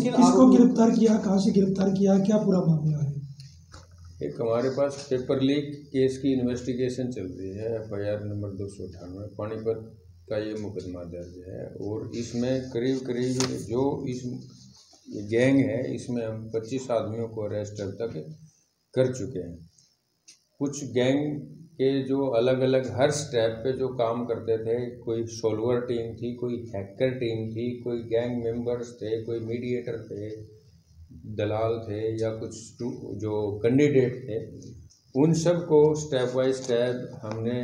किसको गिरफ्तार किया, कहाँ से गिरफ्तार किया, क्या पूरा मामला है? एक हमारे पास पेपर लीक केस की इन्वेस्टिगेशन चल रही है, FIR नंबर 298 पानीपत का ये मुकदमा दर्ज है। और इसमें करीब करीब जो इस गैंग है इसमें हम 25 आदमियों को अरेस्ट अब तक कर चुके हैं। कुछ गैंग के जो अलग अलग हर स्टेप पे जो काम करते थे, कोई सोल्वर टीम थी, कोई हैकर टीम थी, कोई गैंग मेंबर्स थे, कोई मीडिएटर थे, दलाल थे, या कुछ जो कैंडिडेट थे, उन सब को स्टेप बाय स्टेप हमने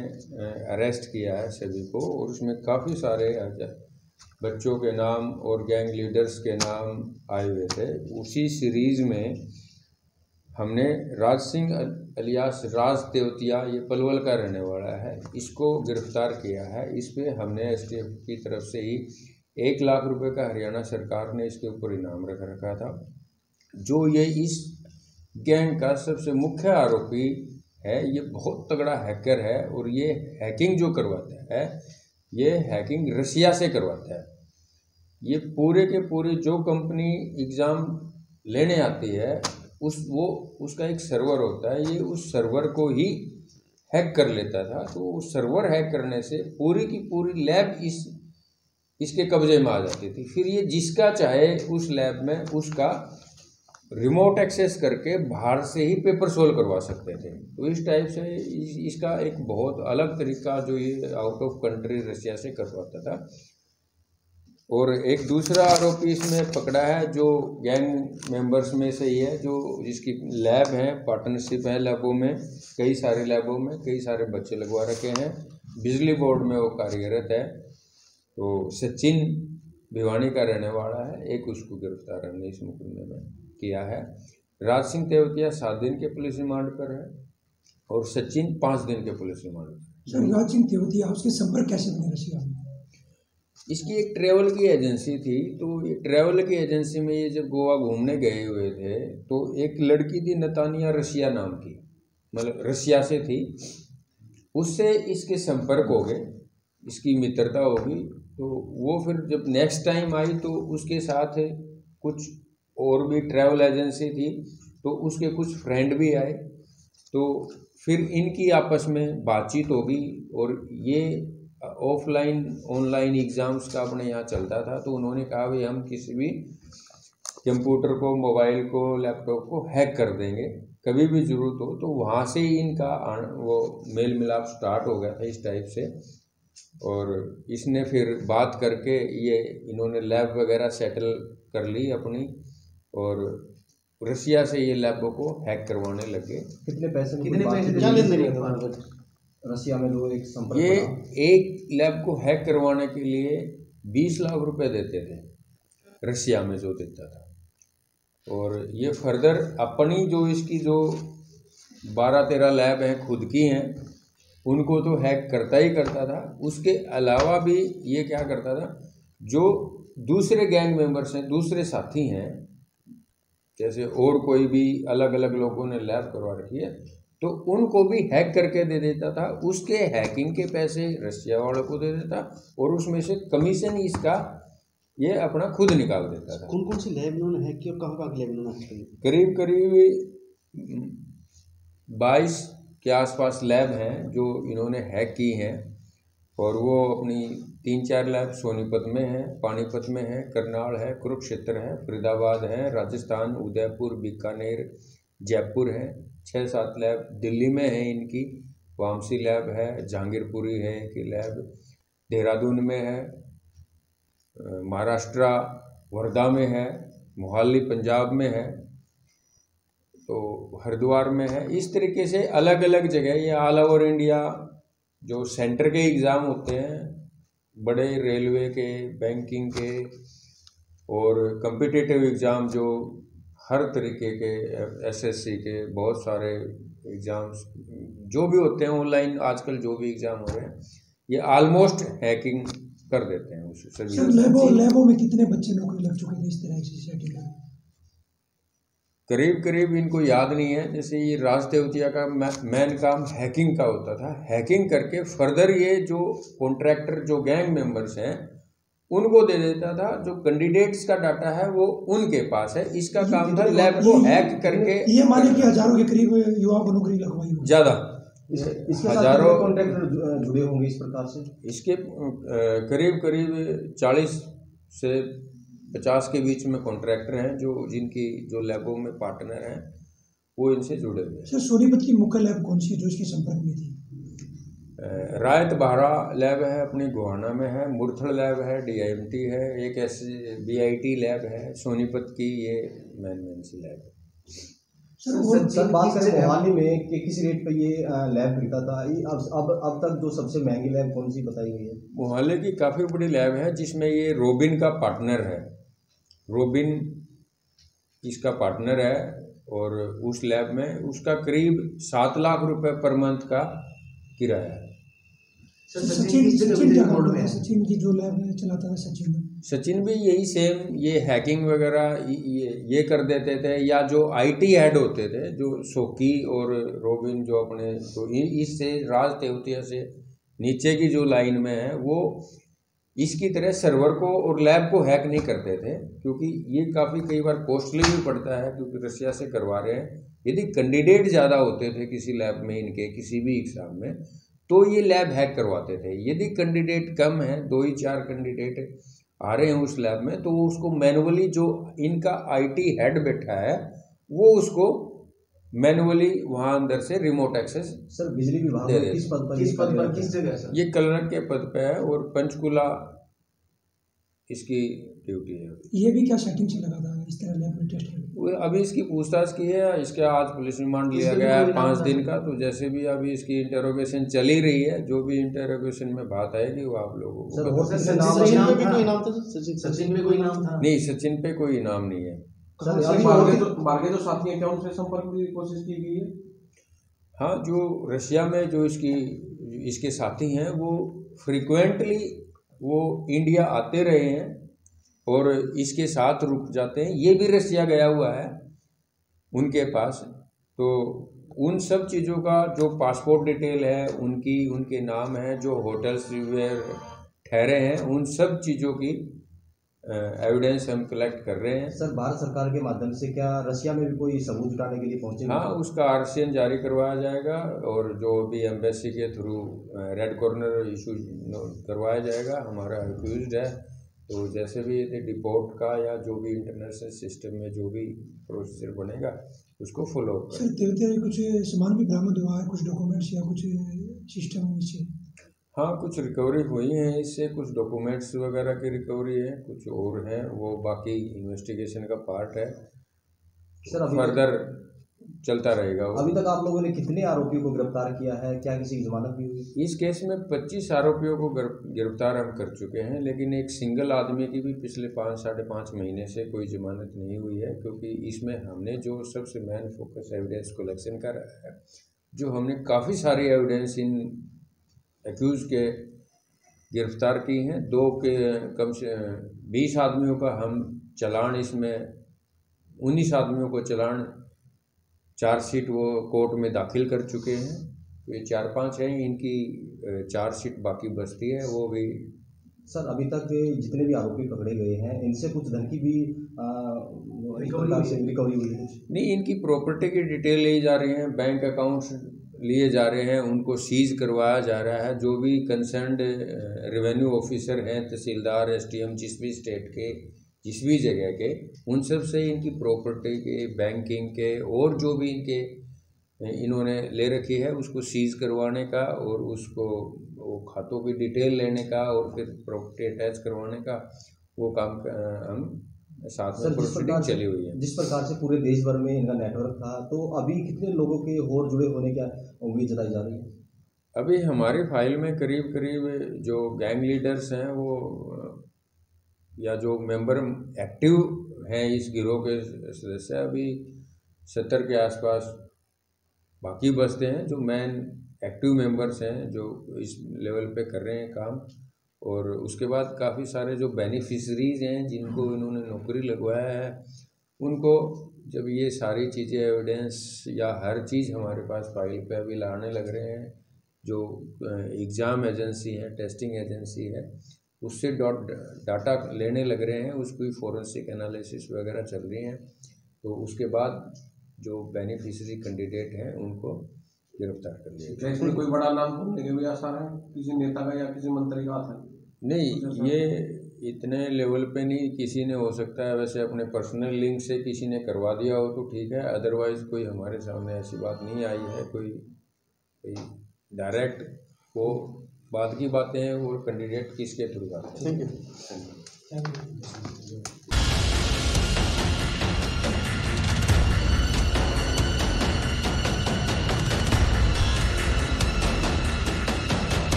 अरेस्ट किया है सभी को। और उसमें काफ़ी सारे बच्चों के नाम और गैंग लीडर्स के नाम आए हुए थे। उसी सीरीज़ में हमने राज सिंह अलियास राज तेवतिया, ये पलवल का रहने वाला है, इसको गिरफ्तार किया है। इस पे हमने STF की तरफ से ही 1 लाख रुपए का हरियाणा सरकार ने इसके ऊपर इनाम रख रखा था। जो ये इस गैंग का सबसे मुख्य आरोपी है, ये बहुत तगड़ा हैकर है। और ये हैकिंग जो करवाता है, ये हैकिंग रसिया से करवाता है। ये पूरे के पूरे जो कंपनी एग्ज़ाम लेने आती है उसका एक सर्वर होता है, ये उस सर्वर को ही हैक कर लेता था। तो उस सर्वर हैक करने से पूरी की पूरी लैब इसके कब्जे में आ जाती थी। फिर ये जिसका चाहे उस लैब में उसका रिमोट एक्सेस करके बाहर से ही पेपर सोल्व करवा सकते थे। तो इस टाइप से इसका एक बहुत अलग तरीका जो ये आउट ऑफ कंट्री रसिया से करवाता था। और एक दूसरा आरोपी इसमें पकड़ा है जो गैंग मेंबर्स में से ही है, जो जिसकी लैब है, पार्टनरशिप है लैबों में, कई सारे लैबों में कई सारे बच्चे लगवा रखे हैं। बिजली बोर्ड में वो कार्यरत है। तो सचिन भिवानी का रहने वाला है। एक उसको गिरफ्तार हमने इस मुकदमे में किया है। राज सिंह तेवतिया 7 दिन के पुलिस रिमांड पर है और सचिन 5 दिन के पुलिस रिमांड पर। सर, राज सिंह तेवतिया, उसके संपर्क कैसे बने रसिया में? इसकी एक ट्रैवल की एजेंसी थी। तो ये ट्रैवल की एजेंसी में ये जब गोवा घूमने गए हुए थे, तो एक लड़की थी नतानिया रसिया नाम की, मतलब रसिया से थी, उससे इसके संपर्क हो गए, इसकी मित्रता होगी। तो वो फिर जब नेक्स्ट टाइम आई तो उसके साथ कुछ और भी ट्रैवल एजेंसी थी, तो उसके कुछ फ्रेंड भी आए। तो फिर इनकी आपस में बातचीत होगी। और ये ऑफलाइन ऑनलाइन एग्ज़ाम्स का अपने यहाँ चलता था। तो उन्होंने कहा भाई हम किसी भी कंप्यूटर को, मोबाइल को, लैपटॉप को हैक कर देंगे, कभी भी ज़रूरत हो। तो वहाँ से ही इनका वो मेल मिलाप स्टार्ट हो गया था इस टाइप से। और इसने फिर बात करके ये इन्होंने लैब वगैरह सेटल कर ली अपनी, और रसिया से ये लैबों को हैक करवाने लगे। कितने पैसे क्या लेन देन रसिया में लोग एक संपर्क ये एक लैब को हैक करवाने के लिए 20 लाख रुपए देते थे रसिया में, जो देता था। और ये फर्दर अपनी जो इसकी जो 12-13 लैब हैं खुद की हैं, उनको तो हैक करता ही करता था। उसके अलावा भी ये क्या करता था, जो दूसरे गैंग मेंबर्स हैं, दूसरे साथी हैं, जैसे और कोई भी अलग अलग लोगों ने लैब करवा रखी है, तो उनको भी हैक करके दे देता था। उसके हैकिंग के पैसे रसिया वालों को दे देता और उसमें से कमीशन इसका ये अपना खुद निकाल देता था। कौन कौन सी लैब इन्होंने हैक की और कहाँ कहाँ की लैब इन्होंने हैक की? करीब करीब 22 के आसपास लैब हैं जो इन्होंने हैक की हैं। और वो अपनी 3-4 लैब सोनीपत में है, पानीपत में है, करनाल है, कुरुक्षेत्र है, फरीदाबाद है, राजस्थान, उदयपुर, बीकानेर, जयपुर है। 6-7 लैब दिल्ली में है इनकी, वामसी लैब है, जहांगीरपुरी है इनकी लैब, देहरादून में है, महाराष्ट्र वर्धा में है, मोहाली पंजाब में है, तो हरिद्वार में है। इस तरीके से अलग अलग जगह ये ऑल ओवर इंडिया जो सेंटर के एग्ज़ाम होते हैं, बड़े रेलवे के, बैंकिंग के और कम्पिटिटिव एग्ज़ाम, जो हर तरीके के SSC के बहुत सारे एग्ज़ाम्स जो भी होते हैं ऑनलाइन, आजकल जो भी एग्ज़ाम हो रहे हैं, ये ऑलमोस्ट हैकिंग कर देते हैं उसे सभी। सर, लैबों में कितने बच्चे नौकरी लग चुके थे इस तरह की सेटिंग में? करीब करीब इनको याद नहीं है। जैसे ये राज तेवतिया का मेन काम हैकिंग का होता था। हैकिंग करके फर्दर ये जो कॉन्ट्रैक्टर, जो गैंग मेंबर्स हैं, उनको दे देता था। जो कैंडिडेट्स का डाटा है वो उनके पास है। इसका काम था लैब को हैक करके। ये माने कि हजारों के करीब युवाओं को नौकरी लगवाई होगी। ज़्यादा इसके साथ हजारों कॉन्ट्रैक्टर जुड़े होंगे इस प्रकार से। इसके करीब करीब 40 से 50 के बीच में कॉन्ट्रैक्टर हैं जिनकी जो लैबों में पार्टनर हैं वो इनसे जुड़े हुए हैं। सर सोनीपत की मुख्य लैब कौन सी है जो इसके संपर्क में थी? रायत बहारा लैब है अपनी गोहाना में है, मुरथल लैब है, DIMT है, एक BIT लैब है, सोनीपत की ये मेन सी लैब है। सर बात करें मोहाली में कि किस रेट पे ये लैब बिकता था, अब तक जो सबसे महंगी लैब कौन सी बताई गई है? मोहाली की काफ़ी बड़ी लैब है जिसमें ये रोबिन का पार्टनर है। रोबिन इसका पार्टनर है और उस लैब में उसका करीब 7 लाख रुपए पर मंथ का किराया है। सचिन की जो लैब चलाता था सचिन भी यही सेम ये हैकिंग वगैरह ये कर देते थे, या जो IT हेड होते थे जो सोकी और रोबिन जो अपने तो इससे राज तेवतिया से नीचे की जो लाइन में है वो इसकी तरह सर्वर को और लैब को हैक नहीं करते थे, क्योंकि ये काफ़ी कई बार कॉस्टली भी पड़ता है क्योंकि रशिया से करवा रहे हैं। यदि कैंडिडेट ज़्यादा होते थे किसी लैब में इनके किसी भी एग्ज़ाम में तो ये लैब हैक करवाते थे। यदि कैंडिडेट कम है, 2 ही 4 कैंडिडेट आ रहे हैं उस लैब में, तो वो उसको मैनुअली जो इनका IT हेड बैठा है वो उसको मैनुअली वहाँ अंदर से रिमोट एक्सेस। सर बिजली विभाग में किस पद पर किस जगह है सर? ये क्लर्क के पद पे है और पंचकुला इसकी ड्यूटी है। ये भी क्या सेटिंग से लगा था इस तरह लैब में टेस्ट? अभी इसकी पूछताछ की है। इसके आज पुलिस रिमांड लिया गया है 5 दिन का। तो जैसे भी अभी इसकी इंटेरोगेशन चली रही है, जो भी इंटेरोगेशन में बात आएगी वो आप लोगों को सचिन पे भी कोई नाम था? सचिन पे कोई नाम था? नहीं, सचिन पे कोई इनाम नहीं है। बाकी जो साथी हैं क्या उनसे संपर्क की कोशिश की गई है? हाँ, जो रशिया में जो इसके साथी हैं वो फ्रिक्वेंटली वो इंडिया आते रहे हैं और इसके साथ रुक जाते हैं। ये भी रशिया गया हुआ है उनके पास। तो उन सब चीज़ों का जो पासपोर्ट डिटेल है उनके नाम है, जो होटल्स में ठहरे हैं, उन सब चीज़ों की एविडेंस हम कलेक्ट कर रहे हैं। सर भारत सरकार के माध्यम से क्या रशिया में भी कोई सबूत जुटाने के लिए पहुंचे? हाँ, उसका RCN जारी करवाया जाएगा और जो भी एम्बेसी के थ्रू रेड कॉर्नर इशू करवाया जाएगा। हमारा एक्यूज्ड है, तो जैसे भी ये डिपोर्ट का या जो भी इंटरनेशनल सिस्टम में जो भी प्रोसीजर बनेगा उसको फॉलो करें। सर तेवतिया कुछ सामान भी बरामद हुआ है, कुछ डॉक्यूमेंट्स या कुछ सिस्टम से? हाँ, कुछ रिकवरी हुई है इससे, कुछ डॉक्यूमेंट्स वगैरह की रिकवरी है, कुछ और हैं, वो बाकी इन्वेस्टिगेशन का पार्ट है। सर फर्दर चलता रहेगा। अभी तक आप लोगों ने कितने आरोपियों को गिरफ्तार किया है? क्या किसी की जमानत भी हुई? इस केस में 25 आरोपियों को गिरफ्तार हम कर चुके हैं, लेकिन एक सिंगल आदमी की भी पिछले 5-5.5 महीने से कोई जमानत नहीं हुई है, क्योंकि इसमें हमने जो सबसे मेन फोकस एविडेंस कलेक्शन का रहा है। जो हमने काफ़ी सारी एविडेंस इन एक्यूज के गिरफ्तार की हैं। 2 के कम से 20 आदमियों का हम चालान, इसमें 19 आदमियों को चालान चार्जशीट वो कोर्ट में दाखिल कर चुके हैं। तो ये 4-5 हैं, इनकी चार्जशीट बाकी बचती है, वो भी। सर अभी तक जितने भी आरोपी पकड़े गए हैं इनसे कुछ धन की भी रिकवरी हुई है? नहीं, इनकी प्रॉपर्टी की डिटेल ली जा रही है, बैंक अकाउंट्स लिए जा रहे हैं, उनको सीज करवाया जा रहा है। जो भी कंसर्न्ड रेवेन्यू ऑफिसर हैं, तहसीलदार, SDM जिस भी स्टेट के जिस भी जगह के, उन सब से इनकी प्रॉपर्टी के, बैंकिंग के और जो भी इन्होंने ले रखी है उसको सीज करवाने का और उसको वो खातों की डिटेल लेने का और फिर प्रॉपर्टी अटैच करवाने का वो काम हम साथ में प्रोसीडिंग चली हुई है। जिस प्रकार से पूरे देश भर में इनका नेटवर्क था, तो अभी कितने लोगों के और जुड़े होने की उम्मीद जताई जा रही है? अभी हमारी फाइल में करीब करीब जो गैंग लीडर्स हैं वो या जो मेंबर एक्टिव हैं इस गिरोह के सदस्य, अभी 70 के आसपास बाकी बचते हैं जो मेन एक्टिव मेंबर्स हैं जो इस लेवल पे कर रहे हैं काम। और उसके बाद काफ़ी सारे जो बेनिफिशरीज हैं जिनको इन्होंने नौकरी लगवाया है, उनको जब ये सारी चीज़ें एविडेंस या हर चीज़ हमारे पास फाइल पे अभी लाने लग रहे हैं, जो एग्ज़ाम एजेंसी है, टेस्टिंग एजेंसी है, उससे डाटा लेने लग रहे हैं, उसकी फोरेंसिक एनालिसिस वगैरह चल रही हैं। तो उसके बाद जो बेनिफिशियरी कैंडिडेट हैं उनको गिरफ्तार कर लिया क्या इसमें कोई बड़ा नाम होने के भी आसार है, किसी नेता का या किसी मंत्री का हाथ है? नहीं, ये इतने लेवल पे नहीं, किसी ने हो सकता है वैसे अपने पर्सनल लिंक से किसी ने करवा दिया हो तो ठीक है, अदरवाइज़ कोई हमारे सामने ऐसी बात नहीं आई है। कोई डायरेक्ट वो बाद की बातें हैं, वो कैंडिडेट किसके थ्रू आते हैं। Thank you.